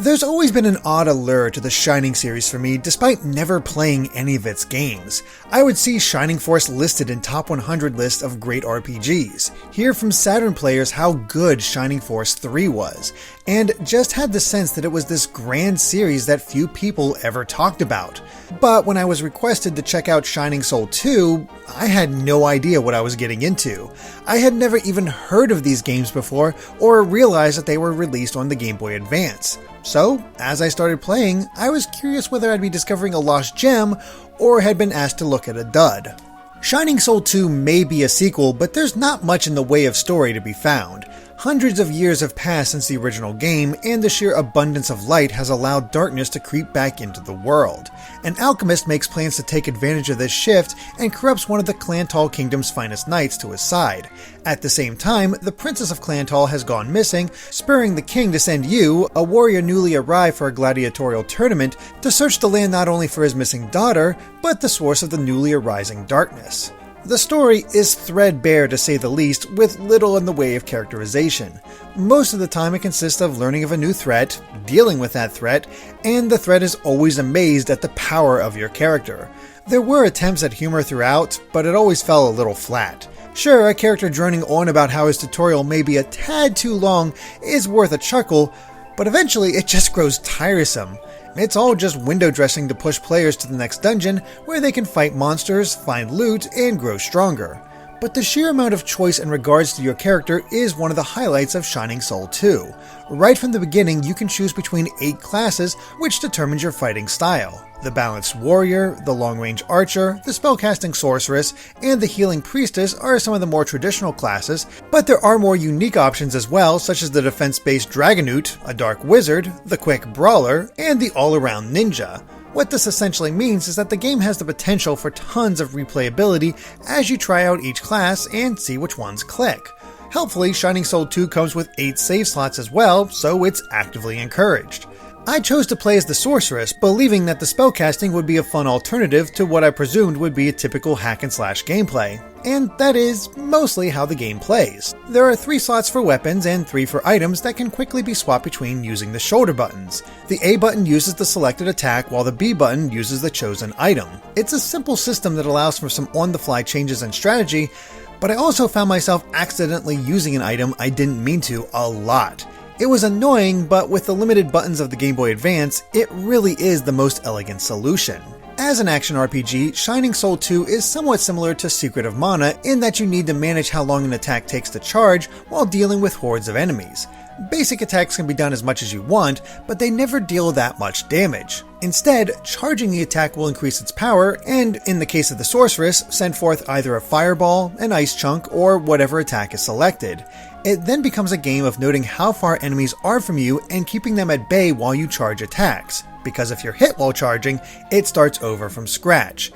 There's always been an odd allure to the Shining series for me despite never playing any of its games. I would see Shining Force listed in top 100 lists of great RPGs, hear from Saturn players how good Shining Force 3 was, and just had the sense that it was this grand series that few people ever talked about. But when I was requested to check out Shining Soul 2, I had no idea what I was getting into. I had never even heard of these games before or realized that they were released on the Game Boy Advance. So, as I started playing, I was curious whether I'd be discovering a lost gem or had been asked to look at a dud. Shining Soul 2 may be a sequel, but there's not much in the way of story to be found. Hundreds of years have passed since the original game, and the sheer abundance of light has allowed darkness to creep back into the world. An alchemist makes plans to take advantage of this shift and corrupts one of the Clantal Kingdom's finest knights to his side. At the same time, the princess of Clantal has gone missing, spurring the king to send you, a warrior newly arrived for a gladiatorial tournament, to search the land not only for his missing daughter, but the source of the newly arising darkness. The story is threadbare to say the least, with little in the way of characterization. Most of the time it consists of learning of a new threat, dealing with that threat, and the threat is always amazed at the power of your character. There were attempts at humor throughout, but it always fell a little flat. Sure, a character droning on about how his tutorial may be a tad too long is worth a chuckle, but eventually it just grows tiresome. It's all just window dressing to push players to the next dungeon, where they can fight monsters, find loot, and grow stronger. But the sheer amount of choice in regards to your character is one of the highlights of Shining Soul 2. Right from the beginning, you can choose between 8 classes, which determines your fighting style. The balanced warrior, the long-range archer, the spellcasting sorceress, and the healing priestess are some of the more traditional classes, but there are more unique options as well, such as the defense-based dragonoot, a dark wizard, the quick brawler, and the all-around ninja. What this essentially means is that the game has the potential for tons of replayability as you try out each class and see which ones click. Helpfully, Shining Soul 2 comes with 8 save slots as well, so it's actively encouraged. I chose to play as the sorceress, believing that the spellcasting would be a fun alternative to what I presumed would be a typical hack-and-slash gameplay, and that is mostly how the game plays. There are 3 slots for weapons and 3 for items that can quickly be swapped between using the shoulder buttons. The A button uses the selected attack while the B button uses the chosen item. It's a simple system that allows for some on-the-fly changes in strategy, but I also found myself accidentally using an item I didn't mean to a lot. It was annoying, but with the limited buttons of the Game Boy Advance, it really is the most elegant solution. As an action RPG, Shining Soul 2 is somewhat similar to Secret of Mana in that you need to manage how long an attack takes to charge while dealing with hordes of enemies. Basic attacks can be done as much as you want, but they never deal that much damage. Instead, charging the attack will increase its power and, in the case of the sorceress, send forth either a fireball, an ice chunk, or whatever attack is selected. It then becomes a game of noting how far enemies are from you and keeping them at bay while you charge attacks, because if you're hit while charging, it starts over from scratch.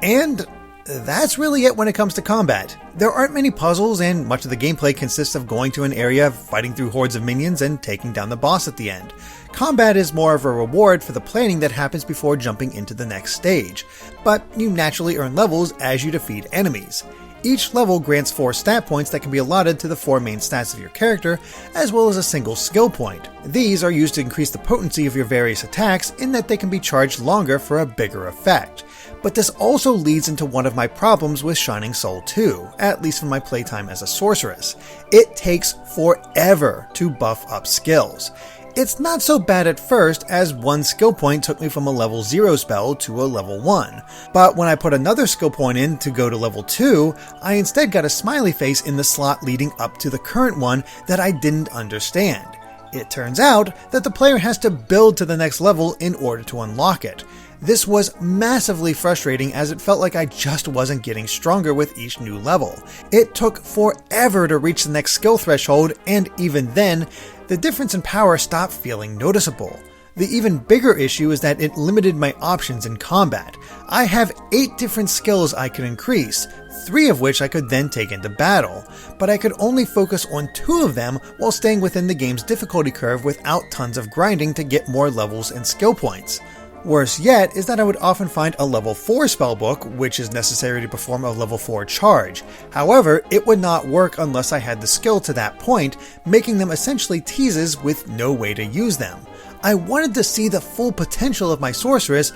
And that's really it when it comes to combat. There aren't many puzzles, and much of the gameplay consists of going to an area, fighting through hordes of minions, and taking down the boss at the end. Combat is more of a reward for the planning that happens before jumping into the next stage, but you naturally earn levels as you defeat enemies. Each level grants 4 stat points that can be allotted to the 4 main stats of your character, as well as a single skill point. These are used to increase the potency of your various attacks in that they can be charged longer for a bigger effect. But this also leads into one of my problems with Shining Soul 2, at least from my playtime as a sorceress. It takes forever to buff up skills. It's not so bad at first, as 1 skill point took me from a level 0 spell to a level 1. But when I put another skill point in to go to level 2, I instead got a smiley face in the slot leading up to the current one that I didn't understand. It turns out that the player has to build to the next level in order to unlock it. This was massively frustrating as it felt like I just wasn't getting stronger with each new level. It took forever to reach the next skill threshold, and even then, the difference in power stopped feeling noticeable. The even bigger issue is that it limited my options in combat. I have 8 different skills I could increase, 3 of which I could then take into battle, but I could only focus on 2 of them while staying within the game's difficulty curve without tons of grinding to get more levels and skill points. Worse yet is that I would often find a level 4 spellbook, which is necessary to perform a level 4 charge. However, it would not work unless I had the skill to that point, making them essentially teases with no way to use them. I wanted to see the full potential of my sorceress,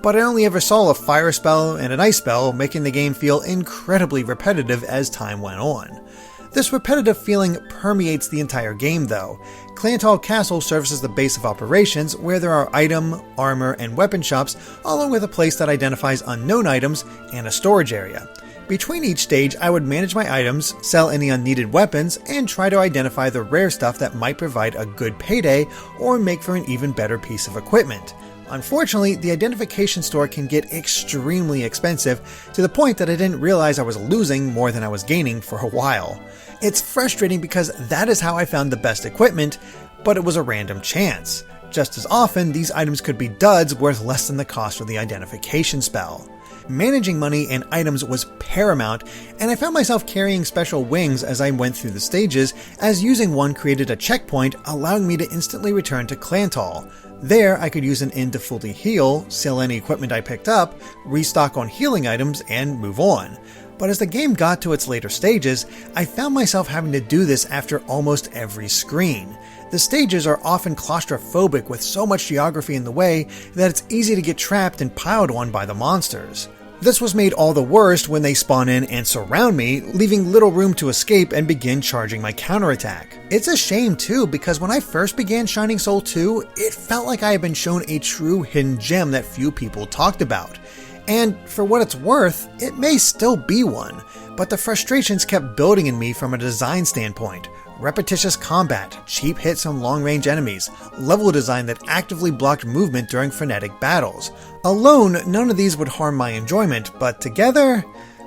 but I only ever saw a fire spell and an ice spell, making the game feel incredibly repetitive as time went on. This repetitive feeling permeates the entire game though. Clantall Castle serves as the base of operations, where there are item, armor, and weapon shops, along with a place that identifies unknown items and a storage area. Between each stage, I would manage my items, sell any unneeded weapons, and try to identify the rare stuff that might provide a good payday or make for an even better piece of equipment. Unfortunately, the identification store can get extremely expensive, to the point that I didn't realize I was losing more than I was gaining for a while. It's frustrating because that is how I found the best equipment, but it was a random chance. Just as often, these items could be duds worth less than the cost of the identification spell. Managing money and items was paramount, and I found myself carrying special wings as I went through the stages, as using one created a checkpoint allowing me to instantly return to Clantall. There, I could use an inn to fully heal, sell any equipment I picked up, restock on healing items, and move on. But as the game got to its later stages, I found myself having to do this after almost every screen. The stages are often claustrophobic with so much geography in the way that it's easy to get trapped and piled on by the monsters. This was made all the worse when they spawn in and surround me, leaving little room to escape and begin charging my counterattack. It's a shame too, because when I first began Shining Soul 2, it felt like I had been shown a true hidden gem that few people talked about. And for what it's worth, it may still be one, but the frustrations kept building in me from a design standpoint. Repetitious combat, cheap hits on long-range enemies, level design that actively blocked movement during frenetic battles. Alone, none of these would harm my enjoyment, but together,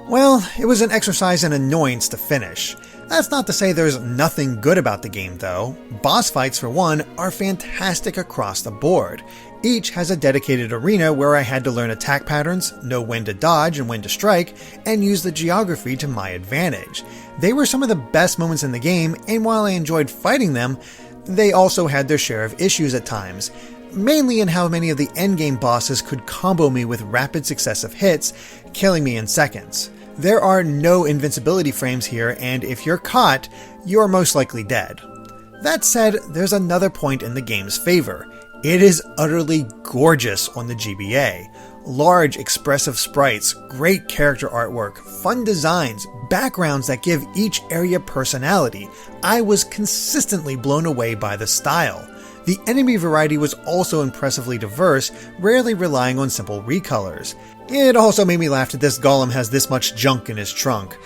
well, it was an exercise in annoyance to finish. That's not to say there's nothing good about the game though. Boss fights, for one, are fantastic across the board. Each has a dedicated arena where I had to learn attack patterns, know when to dodge and when to strike, and use the geography to my advantage. They were some of the best moments in the game, and while I enjoyed fighting them, they also had their share of issues at times, mainly in how many of the endgame bosses could combo me with rapid successive hits, killing me in seconds. There are no invincibility frames here, and if you're caught, you're most likely dead. That said, there's another point in the game's favor. It is utterly gorgeous on the GBA. Large, expressive sprites, great character artwork, fun designs, backgrounds that give each area personality. I was consistently blown away by the style. The enemy variety was also impressively diverse, rarely relying on simple recolors. It also made me laugh that this golem has this much junk in his trunk.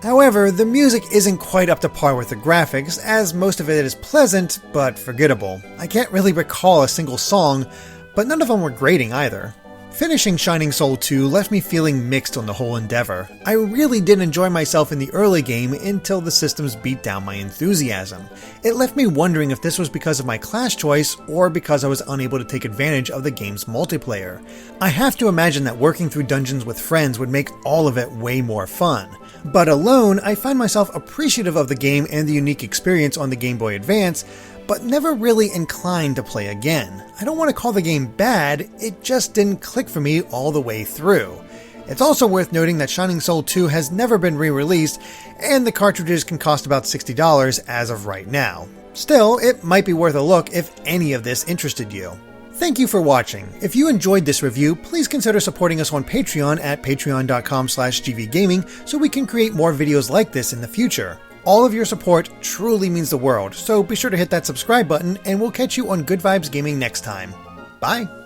However, the music isn't quite up to par with the graphics, as most of it is pleasant, but forgettable. I can't really recall a single song, but none of them were grating either. Finishing Shining Soul 2 left me feeling mixed on the whole endeavor. I really did enjoy myself in the early game until the systems beat down my enthusiasm. It left me wondering if this was because of my class choice or because I was unable to take advantage of the game's multiplayer. I have to imagine that working through dungeons with friends would make all of it way more fun. But alone, I find myself appreciative of the game and the unique experience on the Game Boy Advance, but never really inclined to play again. I don't want to call the game bad, it just didn't click for me all the way through. It's also worth noting that Shining Soul 2 has never been re-released, and the cartridges can cost about $60 as of right now. Still, it might be worth a look if any of this interested you. Thank you for watching. If you enjoyed this review, please consider supporting us on Patreon at patreon.com/gvgaming so we can create more videos like this in the future. All of your support truly means the world, so be sure to hit that subscribe button and we'll catch you on Good Vibes Gaming next time. Bye!